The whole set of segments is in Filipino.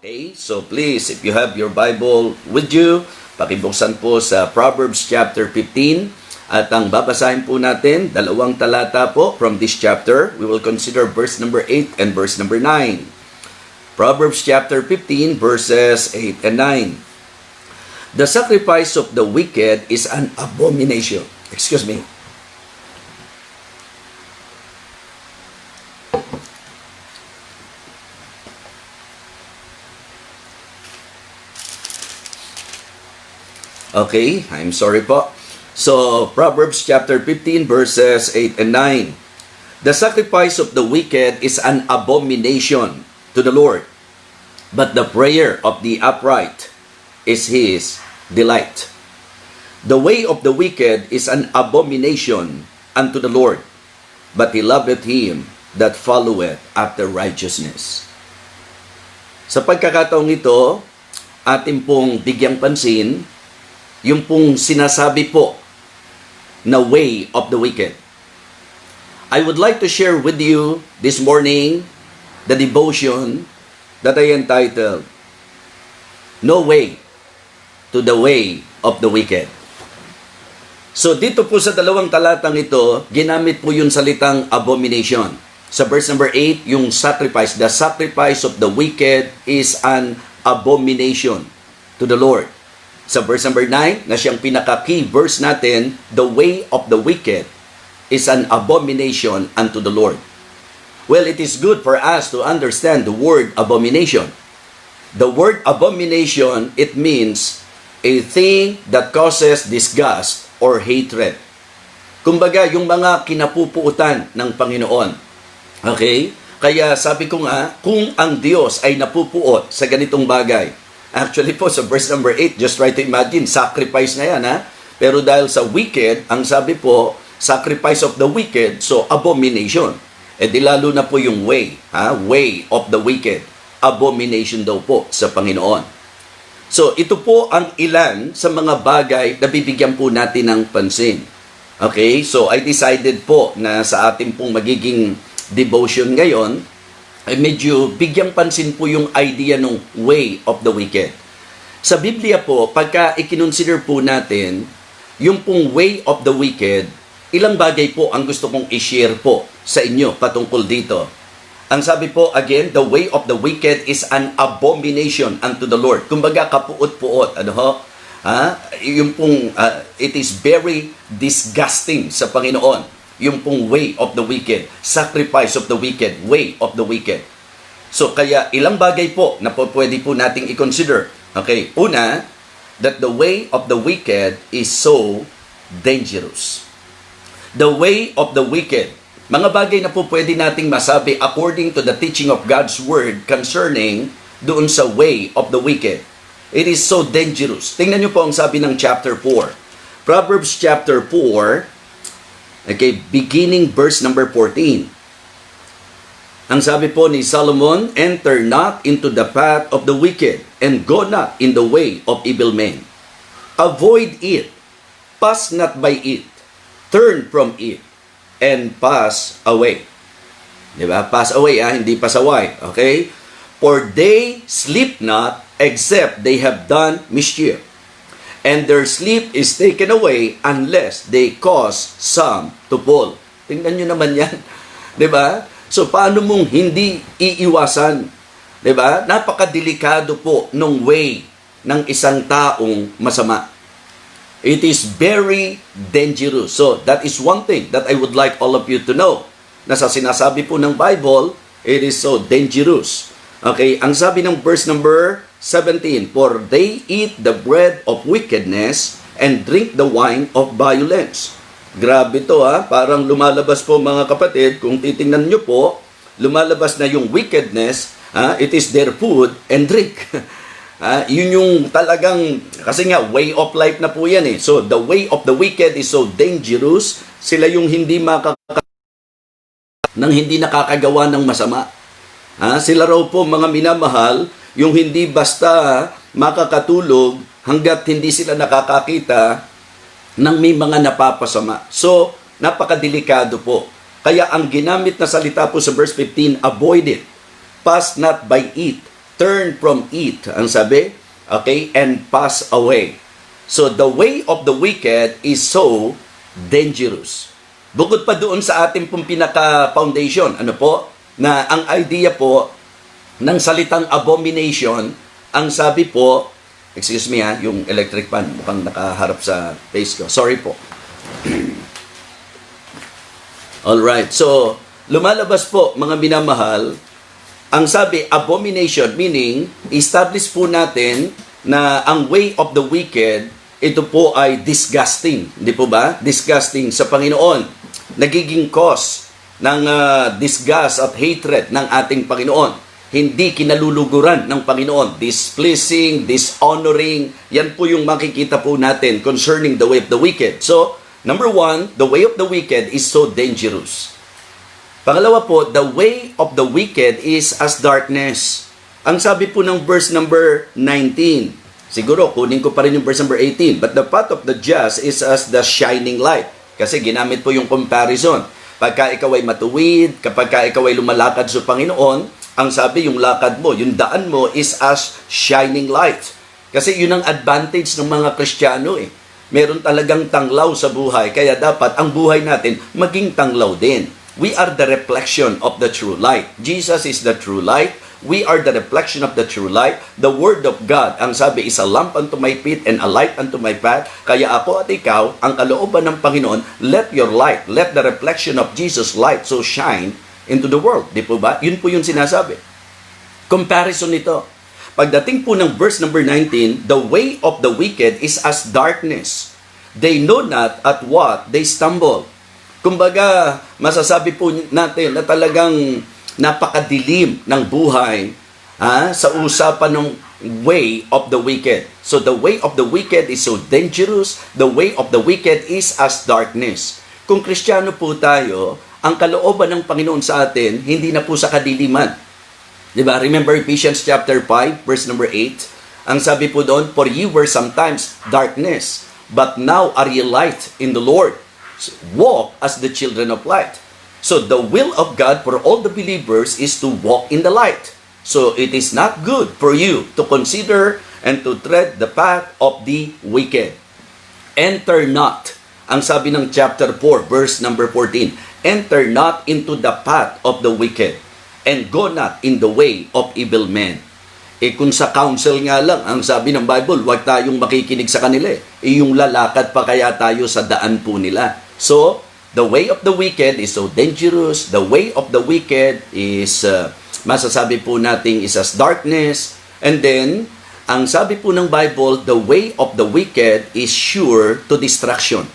Okay, so please, if you have your Bible with you, pakibuksan po sa Proverbs chapter 15. At ang babasahin po natin, dalawang talata po from this chapter. We will consider verse number 8 and verse number 9. Proverbs chapter 15, verses 8 and 9. The sacrifice of the wicked is an abomination. Excuse me. Okay, I'm sorry po. So, Proverbs chapter 15 verses 8 and 9. The sacrifice of the wicked is an abomination to the Lord, but the prayer of the upright is His delight. The way of the wicked is an abomination unto the Lord, but He loveth him that followeth after righteousness. Sa pagkakataong ito, atin pong bigyang pansin yung pong sinasabi po na way of the wicked. I would like to share with you this morning the devotion that I entitled, No Way to the Way of the Wicked. So dito po sa dalawang talatang ito, ginamit po yung salitang abomination. Sa verse number 8, yung sacrifice, the sacrifice of the wicked is an abomination to the Lord. Sa verse number 9, na siyang pinaka-key verse natin, the way of the wicked is an abomination unto the Lord. Well, it is good for us to understand the word abomination. The word abomination, it means a thing that causes disgust or hatred. Kumbaga, yung mga kinapupuutan ng Panginoon. Okay? Kaya sabi ko nga, kung ang Diyos ay napupuot sa ganitong bagay, actually po, sa verse number 8, just try to imagine, sacrifice na yan, ha? Pero dahil sa wicked, ang sabi po, sacrifice of the wicked, so abomination. E di lalo na po yung way, ha? Way of the wicked. Abomination daw po sa Panginoon. So, ito po ang ilan sa mga bagay na bibigyan po natin ng pansin. Okay? So, I decided po na sa ating pong magiging devotion ngayon, ay medyo bigyang pansin po yung idea ng way of the wicked. Sa Biblia po, pagka ikinonsider po natin, yung pong way of the wicked, ilang bagay po ang gusto kong i-share po sa inyo patungkol dito. Ang sabi po, again, the way of the wicked is an abomination unto the Lord. Kumbaga, kapuot-puot. Ano ho? Yung pong, it is very disgusting sa Panginoon. Yung pong way of the wicked, sacrifice of the wicked, way of the wicked. So, kaya ilang bagay po na po pwede po nating i-consider. Okay, una, that the way of the wicked is so dangerous. The way of the wicked, mga bagay na po pwede nating masabi according to the teaching of God's Word concerning doon sa way of the wicked. It is so dangerous. Tingnan niyo po ang sabi ng chapter 4. Proverbs chapter 4, okay, beginning verse number 14. Ang sabi po ni Solomon, enter not into the path of the wicked, and go not in the way of evil men. Avoid it, pass not by it, turn from it, and pass away. Diba? Pass away, hindi pasaway. Okay? For they sleep not, except they have done mischief, and their sleep is taken away unless they cause some to fall. Tingnan nyo naman yan. Diba? So, paano mong hindi iiwasan? Diba? Napakadelikado po nung way ng isang taong masama. It is very dangerous. So, that is one thing that I would like all of you to know. Na sa sinasabi po ng Bible, it is so dangerous. Okay, ang sabi ng verse number 17, for they eat the bread of wickedness and drink the wine of violence. Grabe to, parang lumalabas po mga kapatid, kung titingnan nyo po, lumalabas na yung wickedness, it is their food and drink. Yun yung talagang, kasi nga way of life na po yan eh. So the way of the wicked is so dangerous, sila yung hindi hindi nakakagawa ng masama. Sila raw po mga minamahal, yung hindi basta makakatulog hanggat hindi sila nakakakita ng may mga napapasama. So, napakadelikado po. Kaya ang ginamit na salita po sa verse 15, avoid it, pass not by it, turn from it, ang sabi, okay, and pass away. So the way of the wicked is so dangerous. Bukod pa doon sa ating pong pinaka-foundation, ano po, na ang idea po ng salitang abomination, ang sabi po, excuse me ha, yung electric fan, mukhang nakaharap sa face ko. Sorry po. Alright, so lumalabas po mga minamahal, ang sabi abomination, meaning establish po natin na ang way of the wicked, ito po ay disgusting. Hindi po ba? Disgusting sa Panginoon. Nagiging cause ng disgust at hatred ng ating Panginoon. Hindi kinaluluguran ng Panginoon. Displeasing, dishonoring, yan po yung makikita po natin concerning the way of the wicked. So, number one, the way of the wicked is so dangerous. Pangalawa po, the way of the wicked is as darkness. Ang sabi po ng verse number 19, siguro kunin ko pa rin yung verse number 18, but the path of the just is as the shining light. Kasi ginamit po yung comparison. Pagka ikaw ay matuwid, kapag ikaw ay lumalakad sa Panginoon, ang sabi yung lakad mo, yung daan mo is as shining light. Kasi yun ang advantage ng mga Kristiyano eh. Meron talagang tanglaw sa buhay, kaya dapat ang buhay natin maging tanglaw din. We are the reflection of the true light. Jesus is the true light. We are the reflection of the true light. The Word of God, ang sabi, is a lamp unto my feet and a light unto my path. Kaya ako at ikaw, ang kalooban ng Panginoon, let your light, let the reflection of Jesus' light so shine into the world. Di po ba? Yun po yung sinasabi. Comparison nito. Pagdating po ng verse number 19, the way of the wicked is as darkness. They know not at what they stumble. Kumbaga, masasabi po natin na talagang napakadilim ng buhay sa usapan ng way of the wicked. So the way of the wicked is so dangerous. The way of the wicked is as darkness. Kung Kristiyano po tayo, ang kalooban ng Panginoon sa atin, hindi na po sa kadiliman. Diba? Remember Ephesians chapter 5, verse number 8? Ang sabi po doon, for ye were sometimes darkness, but now are ye light in the Lord. So, walk as the children of light. So the will of God for all the believers is to walk in the light. So it is not good for you to consider and to tread the path of the wicked. Enter not. Ang sabi ng chapter 4, verse number 14, enter not into the path of the wicked, and go not in the way of evil men. Kung sa counsel nga lang, ang sabi ng Bible, huwag tayong makikinig sa kanila. Yung lalakad pa kaya tayo sa daan po nila. So, the way of the wicked is so dangerous. The way of the wicked is, masasabi po natin, is as darkness. And then, ang sabi po ng Bible, the way of the wicked is sure to destruction.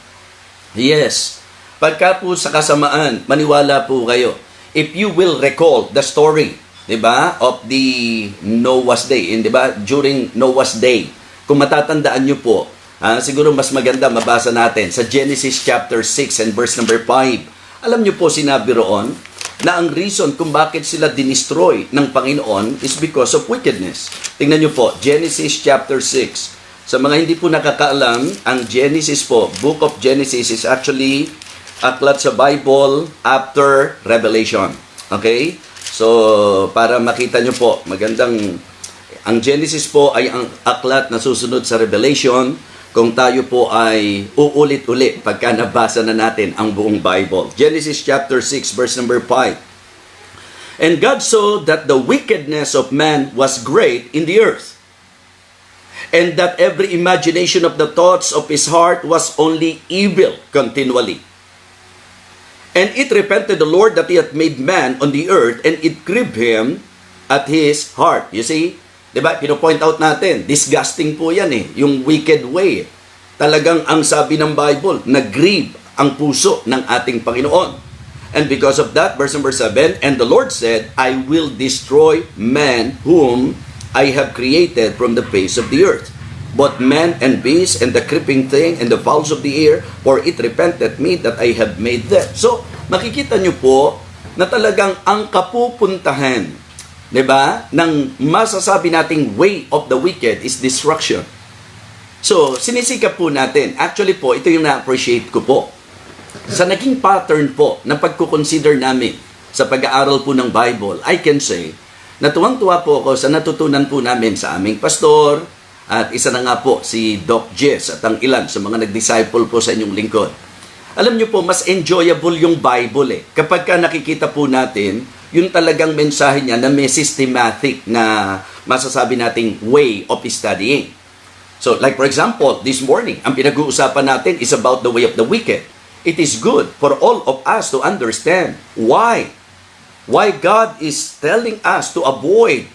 Yes. Pagka po sa kasamaan, maniwala po kayo. If you will recall the story, diba, of the Noah's Day, diba, during Noah's Day, kung matatandaan nyo po, siguro mas maganda mabasa natin sa Genesis chapter 6 and verse number 5. Alam nyo po sinabi roon na ang reason kung bakit sila dinestroy ng Panginoon is because of wickedness. Tingnan nyo po, Genesis chapter 6. Sa mga hindi po nakakaalam, ang Genesis po, Book of Genesis is actually aklat sa Bible after Revelation. Okay? So, para makita nyo po, magandang, ang Genesis po ay ang aklat na susunod sa Revelation kung tayo po ay uulit-ulit pagka nabasa na natin ang buong Bible. Genesis chapter 6 verse number 5. And God saw that the wickedness of man was great in the earth, and that every imagination of the thoughts of his heart was only evil continually. And it repented the Lord that he had made man on the earth, and it grieved him at his heart. You see? Diba? Pino-point out natin, disgusting po yan eh, yung wicked way. Talagang ang sabi ng Bible, nag-grieve ang puso ng ating Panginoon. And because of that, verse number 7, and the Lord said, I will destroy man whom I have created from the face of the earth, both man and beast, and the creeping thing, and the fowls of the air, for it repented me that I have made them. So, makikita nyo po na talagang ang kapupuntahan, diba, ng masasabi nating way of the wicked is destruction. So, sinisikap po natin. Actually po, ito yung na-appreciate ko po. Sa naging pattern po na pagkukonsider namin sa pag-aaral po ng Bible, I can say Natuwang-tuwa po ako sa natutunan po namin sa aming pastor at isa na nga po si Doc Jess at ang ilan sa mga nag-disciple po sa inyong lingkod. Alam niyo po, mas enjoyable yung Bible kapag ka nakikita po natin yung talagang mensahe niya na may systematic na masasabi nating way of studying. So, like for example, this morning, ang pinag-uusapan natin is about the way of the wicked. It is good for all of us to understand why God is telling us to avoid,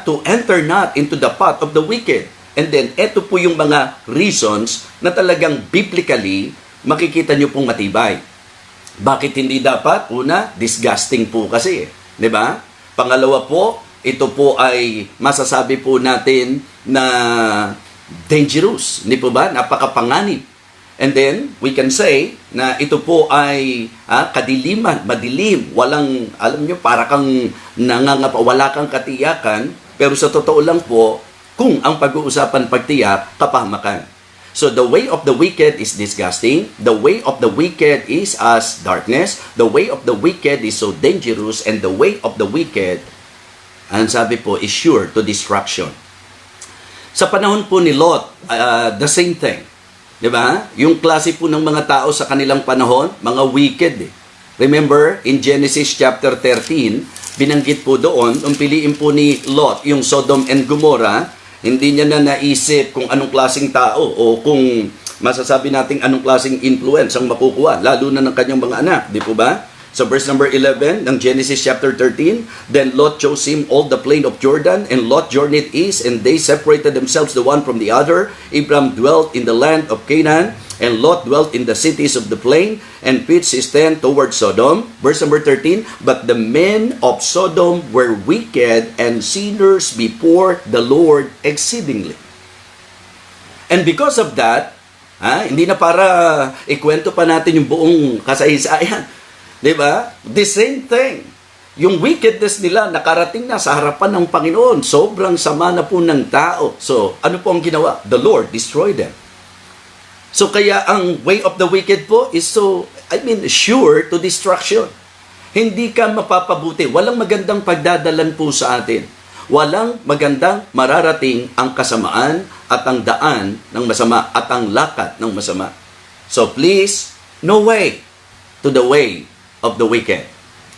to enter not into the path of the wicked. And then, eto po yung mga reasons na talagang biblically makikita nyo pong matibay. Bakit hindi dapat? Una, disgusting po kasi. Di ba? Pangalawa po, ito po ay masasabi po natin na dangerous. Hindi po ba? Napakapanganib. And then, we can say na ito po ay kadiliman, madilim, walang, alam nyo, para kang wala kang katiyakan, pero sa totoo lang po, kung ang pag-uusapan pagtiyak, kapahamakan. So the way of the wicked is disgusting. The way of the wicked is as darkness. The way of the wicked is so dangerous. And the way of the wicked, ang sabi po, is sure to destruction. Sa panahon po ni Lot, the same thing. Diba? Yung klase po ng mga tao sa kanilang panahon, mga wicked. Remember, in Genesis chapter 13, binanggit po doon, nung piliin po ni Lot yung Sodom and Gomorrah, hindi niya na naisip kung anong klaseng tao o kung masasabi nating anong klaseng influence ang makukuha, lalo na ng kanyang mga anak. Di po ba? So verse number 11 ng Genesis chapter 13, Then Lot chose him all the plain of Jordan, and Lot journeyed east, and they separated themselves the one from the other. Abram dwelt in the land of Canaan, and Lot dwelt in the cities of the plain, and pitched his tent toward Sodom. Verse number 13, But the men of Sodom were wicked and sinners before the Lord exceedingly. And because of that, hindi na para ikwento pa natin yung buong kasaysayan. Diba? The same thing. Yung wickedness nila nakarating na sa harapan ng Panginoon. Sobrang sama na po ng tao. So, ano po ang ginawa? The Lord destroyed them. So, kaya ang way of the wicked po is sure to destruction. Hindi ka mapapabuti. Walang magandang pagdadalan po sa atin. Walang magandang mararating ang kasamaan at ang daan ng masama at ang lakad ng masama. So, please, no way to the way of the wicked.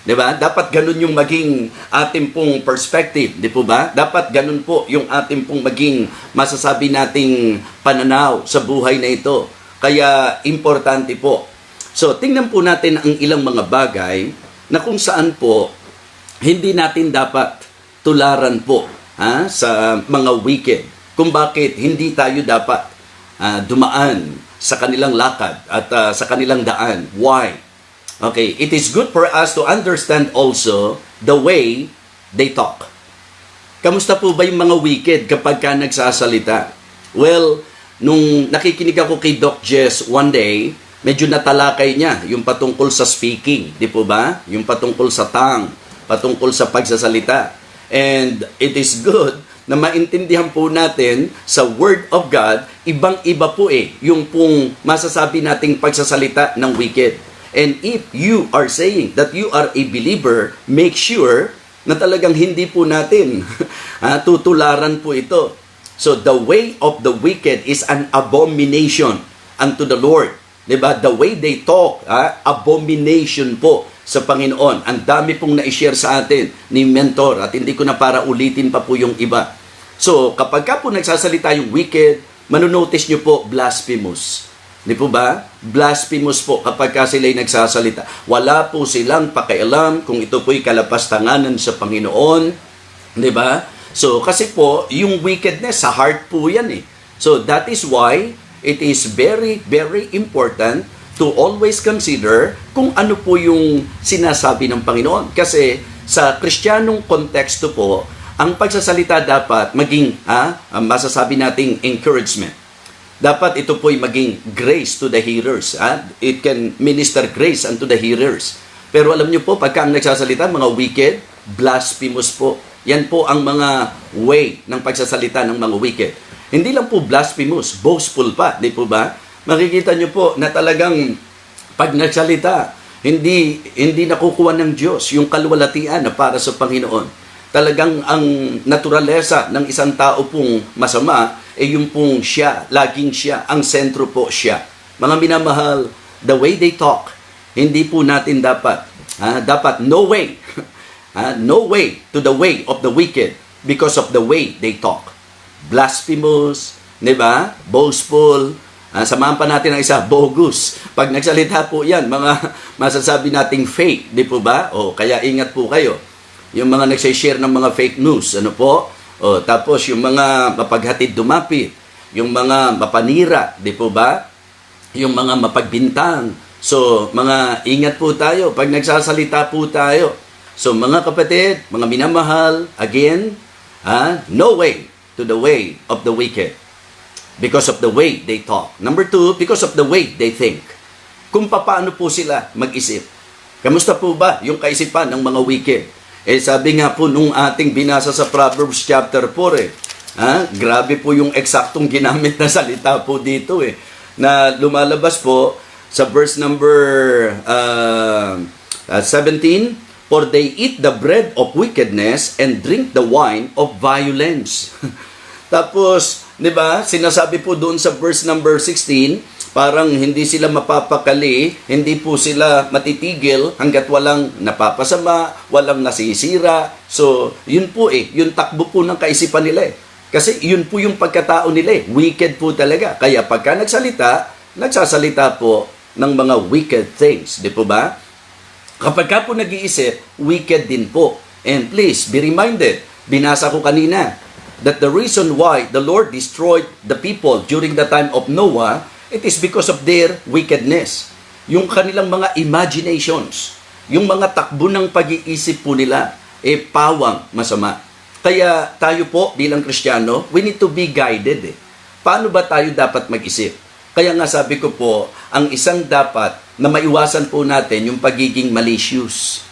Diba? Dapat ganun yung maging ating pong perspective. Di po ba? Dapat ganun po yung ating pong maging masasabi nating pananaw sa buhay na ito. Kaya importante po. So, tingnan po natin ang ilang mga bagay na kung saan po hindi natin dapat tularan po sa mga wicked. Kung bakit hindi tayo dapat dumaan sa kanilang lakad at sa kanilang daan. Why? Okay, it is good for us to understand also the way they talk. Kamusta po ba yung mga wicked kapag ka nagsasalita? Well, nung nakikinig ako kay Doc Jess one day, medyo natalakay niya yung patungkol sa speaking, di po ba? Yung patungkol sa tongue, patungkol sa pagsasalita. And it is good na maintindihan po natin sa Word of God, ibang-iba po yung pong masasabi nating pagsasalita ng wicked. And if you are saying that you are a believer, make sure na talagang hindi po natin tutularan po ito. So the way of the wicked is an abomination unto the Lord. Diba? The way they talk, abomination po sa Panginoon. Ang dami pong na-share sa atin ni Mentor at hindi ko na para ulitin pa po yung iba. So kapag ka po nagsasalita yung wicked, manunotice nyo po blasphemous. Di po ba? Blasphemous po kapag ka sila'y nagsasalita. Wala po silang pakialam kung ito po'y kalapastanganan sa Panginoon. Di ba? So, kasi po, yung wickedness, sa heart po yan So, that is why it is very, very important to always consider kung ano po yung sinasabi ng Panginoon. Kasi sa Kristiyanong konteksto po, ang pagsasalita dapat maging, masasabi nating encouragement. Dapat ito po'y maging grace to the hearers. It can minister grace unto the hearers. Pero alam nyo po, pagka ang nagsasalita, mga wicked, blasphemous po. Yan po ang mga way ng pagsasalita ng mga wicked. Hindi lang po blasphemous, boastful pa, di po ba? Makikita nyo po na talagang pag nagsalita, hindi nakukuha ng Diyos yung kalwalatian na para sa Panginoon. talagang ang naturalesa ng isang tao pong masama, yung pong siya, laging siya, ang sentro po siya. Mga minamahal, the way they talk, hindi po natin dapat no way, no way to the way of the wicked because of the way they talk. Blasphemous, di ba? Boastful, samahan pa natin ang isa, bogus. Pag nagsalita po yan, mga masasabi nating fake, di po ba? O, kaya ingat po kayo. Yung mga nagsishare ng mga fake news, ano po? O, tapos yung mga mapaghatid dumapit, yung mga mapanira, di po ba? Yung mga mapagbintang. So, mga ingat po tayo pag nagsasalita po tayo. So, mga kapatid, mga minamahal, again, no way to the way of the wicked because of the way they talk. Number 2, because of the way they think. Kung paano po sila mag-isip. Kamusta po ba yung kaisipan ng mga wicked? Sabi nga po nung ating binasa sa Proverbs chapter 4, grabe po yung eksaktong ginamit na salita po dito na lumalabas po sa verse number 17, for they eat the bread of wickedness and drink the wine of violence. Tapos, di ba, sinasabi po doon sa verse number 16, parang hindi sila mapapakali, hindi po sila matitigil hanggat walang napapasama, walang nasisira. So, yun po yung takbo po ng kaisipan nila Kasi yun po yung pagkatao nila Wicked po talaga. Kaya pagka nagsasalita po ng mga wicked things. Di po ba? Kapag ka po nag-iisip, wicked din po. And please, be reminded, binasa ko kanina, that the reason why the Lord destroyed the people during the time of Noah, it is because of their wickedness. Yung kanilang mga imaginations, yung mga takbo ng pag-iisip po nila, pawang masama. Kaya tayo po bilang Kristiyano, we need to be guided. Paano ba tayo dapat mag-isip? Kaya nga sabi ko po, ang isang dapat na maiwasan po natin yung pagiging malicious.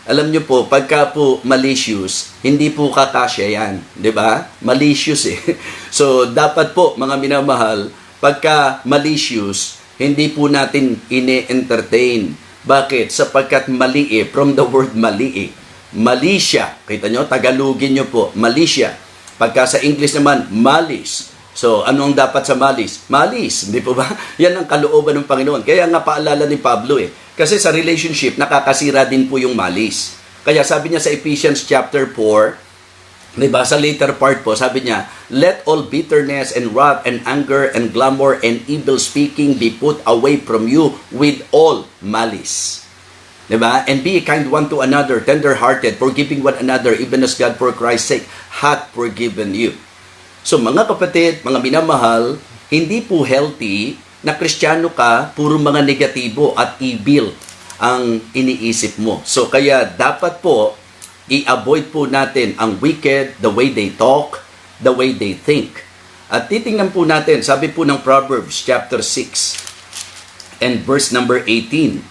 Alam nyo po, pagka po malicious, hindi po kakasya yan. Di ba? Malicious So, dapat po, mga minamahal, pagka malicious, hindi po natin ine-entertain. Bakit? Sapagkat mali from the word mali Mali siya. Kita nyo? Tagalogin nyo po. Mali siya. Pagka sa English naman, malice. So, anong dapat sa malice? Malice. Hindi po ba? Yan ang kalooban ng Panginoon. Kaya nga paalala ni Pablo Kasi sa relationship, nakakasira din po yung malice. Kaya sabi niya sa Ephesians chapter 4, diba, sa later part po, sabi niya, let all bitterness and wrath and anger and clamor and evil speaking be put away from you with all malice. Diba? And be kind one to another, tender-hearted, forgiving one another, even as God for Christ's sake hath forgiven you. So mga kapatid, mga minamahal, hindi po healthy na Kristiyano ka, puro mga negatibo at evil ang iniisip mo. So kaya dapat po, i-avoid po natin ang wicked, the way they talk, the way they think. At titingnan po natin, sabi po ng Proverbs chapter 6 and verse number 18.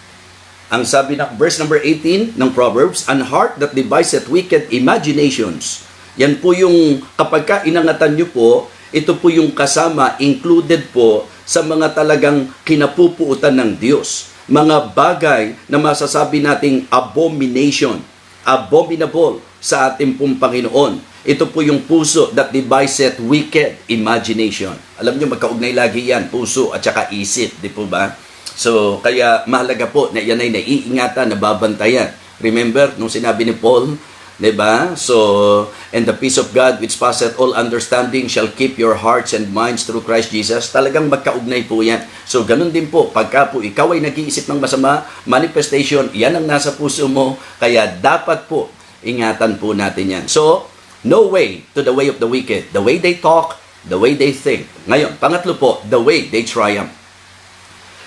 Ang sabi ng verse number 18 ng Proverbs, an heart that deviseth wicked imaginations. Yan po yung kapag ka inangatan nyo po, ito po yung kasama, included po sa mga talagang kinapupuutan ng Diyos. Mga bagay na masasabi nating abomination, abominable sa ating pong Panginoon. Ito po yung puso that deviseth wicked imagination. Alam nyo, magkaugnay lagi yan, puso at saka isip, di po ba? So, kaya mahalaga po na yan ay naiingatan, nababantayan. Remember, nung sinabi ni Paul, diba? So, and the peace of God which passeth all understanding shall keep your hearts and minds through Christ Jesus. Talagang magkaugnay po yan. So, ganun din po, pagka po ikaw ay nag-iisip ng masama, manifestation, yan ang nasa puso mo. Kaya dapat po, ingatan po natin yan. So, no way to the way of the wicked. The way they talk, the way they think. Ngayon, pangatlo po, the way they triumph.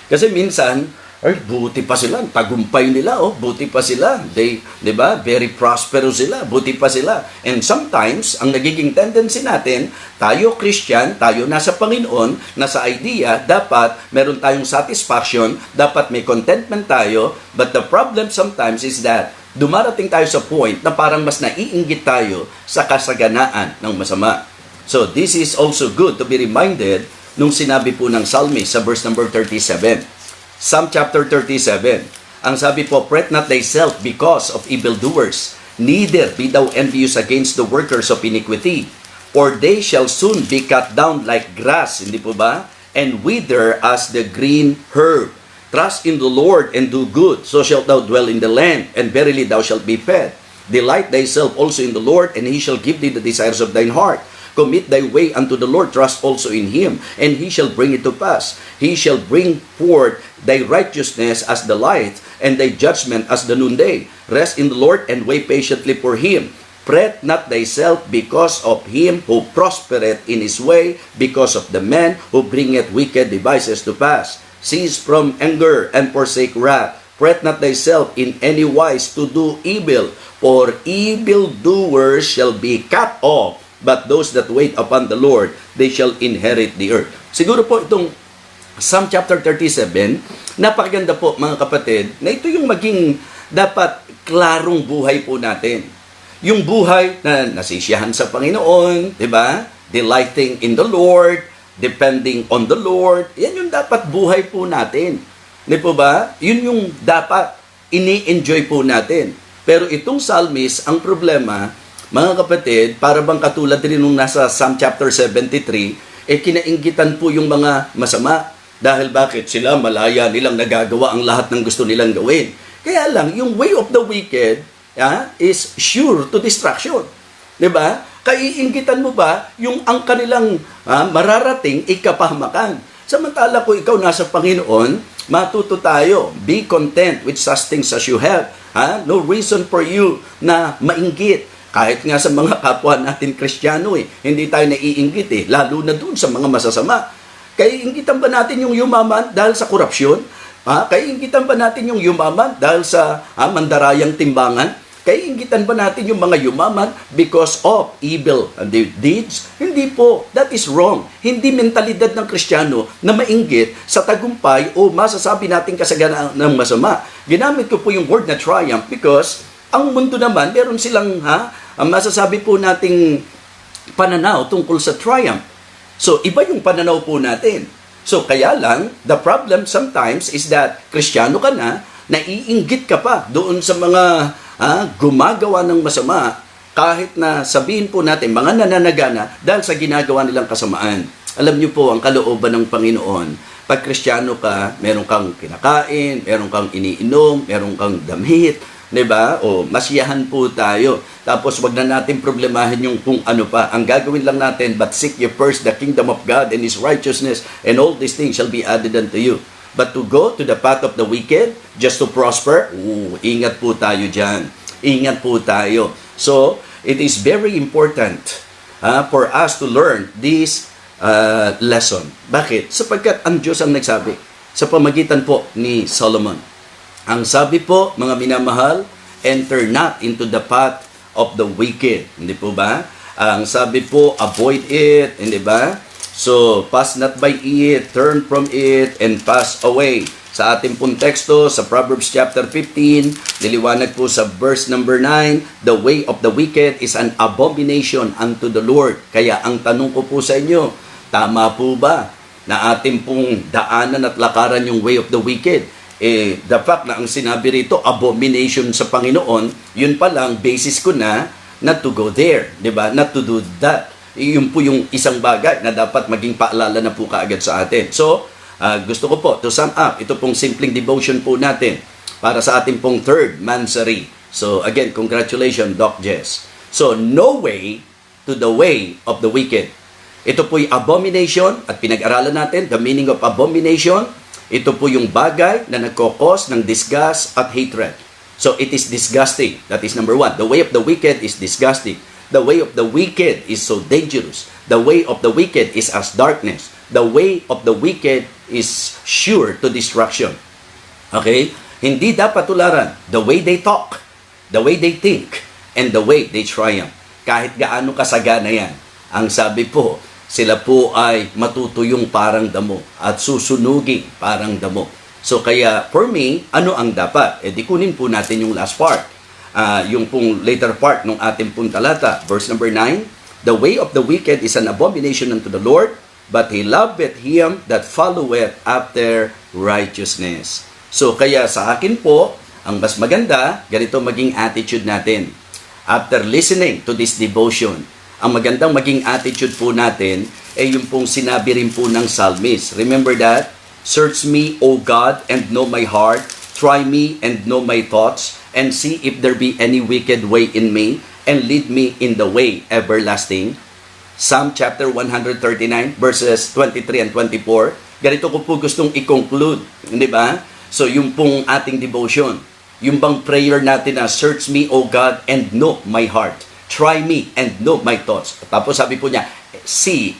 Kasi minsan, buti pa sila, tagumpay nila, buti pa sila. They, 'di ba? Very prosperous sila, buti pa sila. And sometimes, ang nagiging tendency natin, tayo Christian, tayo nasa Panginoon, nasa idea, dapat meron tayong satisfaction, dapat may contentment tayo, but the problem sometimes is that dumarating tayo sa point na parang mas naiinggit tayo sa kasaganaan ng masama. So, this is also good to be reminded nung sinabi po ng psalmist sa verse number 37. Psalm chapter 37. Ang sabi po, fret not thyself because of evildoers, Neither be thou envious against the workers of iniquity, for they shall soon be cut down like grass, hindi po ba? And wither as the green herb. Trust in the Lord and do good, so shalt thou dwell in the land, and verily thou shalt be fed. Delight thyself also in the Lord, and he shall give thee the desires of thine heart. Commit thy way unto the Lord, trust also in him, and he shall bring it to pass. He shall bring forth thy righteousness as the light, and thy judgment as the noonday. Rest in the Lord, and wait patiently for him. Fret not thyself because of him who prospereth in his way, because of the man who bringeth wicked devices to pass. Cease from anger and forsake wrath. Fret not thyself in any wise to do evil, for evildoers shall be cut off, but those that wait upon the Lord, they shall inherit the earth. Siguro po itong Psalm chapter 37, napakaganda po mga kapatid, na ito yung maging dapat klarong buhay po natin. Yung buhay na nasisiyahan sa Panginoon, di ba? Delighting in the Lord, depending on the Lord, yan yung dapat buhay po natin. Di po ba? Yun yung dapat ini-enjoy po natin. Pero itong psalmist, ang problema, mga kapatid, para bang katulad rin nung nasa Psalm chapter 73, kinainggitan po yung mga masama. Dahil bakit? Sila malaya nilang nagagawa ang lahat ng gusto nilang gawin. Kaya lang, yung way of the wicked is sure to destruction. Diba? Kaiinggitan mo ba yung ang kanilang mararating ikapahamakan? Samantala kung ikaw nasa Panginoon, matuto tayo. Be content with such things as you have. No reason for you na mainggit. Kahit nga sa mga kapwa natin Kristiyano, hindi tayo naiinggit lalo na dun sa mga masasama. Kaiinggitan ba natin yung yumaman dahil sa korupsyon? Kaiinggitan ba natin yung yumaman dahil sa mandarayang timbangan? Kaiinggitan ba natin yung mga yumaman because of evil deeds? Hindi po. That is wrong. Hindi mentalidad ng Kristiyano na mainggit sa tagumpay o masasabi natin kasaganaan ng masama. Ginamit ko po yung word na triumph because ang mundo naman, meron silang ang masasabi po nating pananaw tungkol sa triumph. So, iba yung pananaw po natin. So, kaya lang, the problem sometimes is that Kristiyano ka na, naiinggit ka pa doon sa mga gumagawa ng masama, kahit na sabihin po natin, mga nananagana dahil sa ginagawa nilang kasamaan. Alam niyo po, ang kalooban ng Panginoon, pag Kristiyano ka, meron kang kinakain, meron kang iniinom, meron kang damit, diba? O masiyahan po tayo. Tapos wag na natin problemahin yung kung ano pa. Ang gagawin lang natin, but seek ye first the kingdom of God and His righteousness, and all these things shall be added unto you. But to go to the path of the wicked, just to prosper, ingat po tayo dyan. Ingat po tayo. So, it is very important for us to learn this lesson. Bakit? Sapagkat ang Diyos ang nagsabi sa pamagitan po ni Solomon. Ang sabi po, mga minamahal, enter not into the path of the wicked. Hindi po ba? Ang sabi po, avoid it. Hindi ba? So, pass not by it, turn from it, and pass away. Sa ating pong teksto, sa Proverbs chapter 15, niliwanag po sa verse number 9, the way of the wicked is an abomination unto the Lord. Kaya ang tanong ko po sa inyo, tama po ba na ating pong daanan at lakaran yung way of the wicked? The fact na ang sinabi rito, abomination sa Panginoon, yun pa lang, basis ko na not to go there, di ba? Not to do that. Yun po yung isang bagay na dapat maging paalala na po kaagad sa atin. So, gusto ko po to sum up, ito pong simpleng devotion po natin para sa ating pong third mansary. So, again, congratulations, Doc Jess. So, no way to the way of the wicked. Ito po yung abomination at pinag-aralan natin, the meaning of abomination. Ito po yung bagay na nagkokos ng disgust at hatred. So, it is disgusting. That is number one. The way of the wicked is disgusting. The way of the wicked is so dangerous. The way of the wicked is as darkness. The way of the wicked is sure to destruction. Okay? Hindi dapat tularan. The way they talk, the way they think, and the way they triumph. Kahit gaano kasagana yan. Ang sabi po, sila po ay matutuyong parang damo at susunuging parang damo. So kaya, for me, ano ang dapat? Di kunin po natin yung last part. Yung pong later part ng ating pong talata. Verse number 9, the way of the wicked is an abomination unto the Lord, but He loveth him that followeth after righteousness. So kaya sa akin po, ang mas maganda, ganito maging attitude natin. after listening to this devotion, ang magandang maging attitude po natin ay yung pong sinabi rin po ng psalmist. Remember that? Search me, O God, and know my heart. Try me and know my thoughts, and see if there be any wicked way in me, and lead me in the way everlasting. Psalm chapter 139 verses 23 and 24. Ganito ko po gustong i-conclude, hindi ba? So yung pong ating devotion, yung bang prayer natin na search me, O God, and know my heart. Try me and know my thoughts. Tapos sabi po niya, see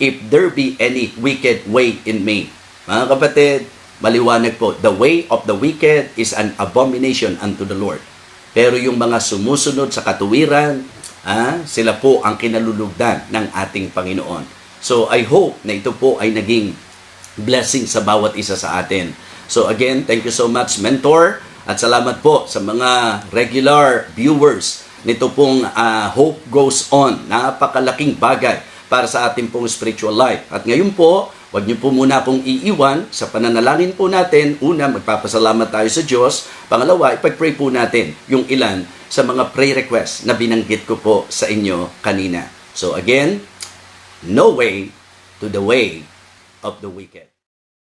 if there be any wicked way in me. Mga kapatid, maliwanag po, the way of the wicked is an abomination unto the Lord. Pero yung mga sumusunod sa katuwiran, sila po ang kinalulugdan ng ating Panginoon. So I hope na ito po ay naging blessing sa bawat isa sa atin. So again, thank you so much, Mentor. At salamat po sa mga regular viewers nito pong Hope Goes On. Napakalaking bagay para sa ating pong spiritual life. At ngayon po, huwag niyo po muna pong iiwan sa pananalangin po natin. Una, magpapasalamat tayo sa Diyos. Pangalawa, ipag-pray po natin yung ilan sa mga prayer requests na binanggit ko po sa inyo kanina. So again, no way to the way of the wicked.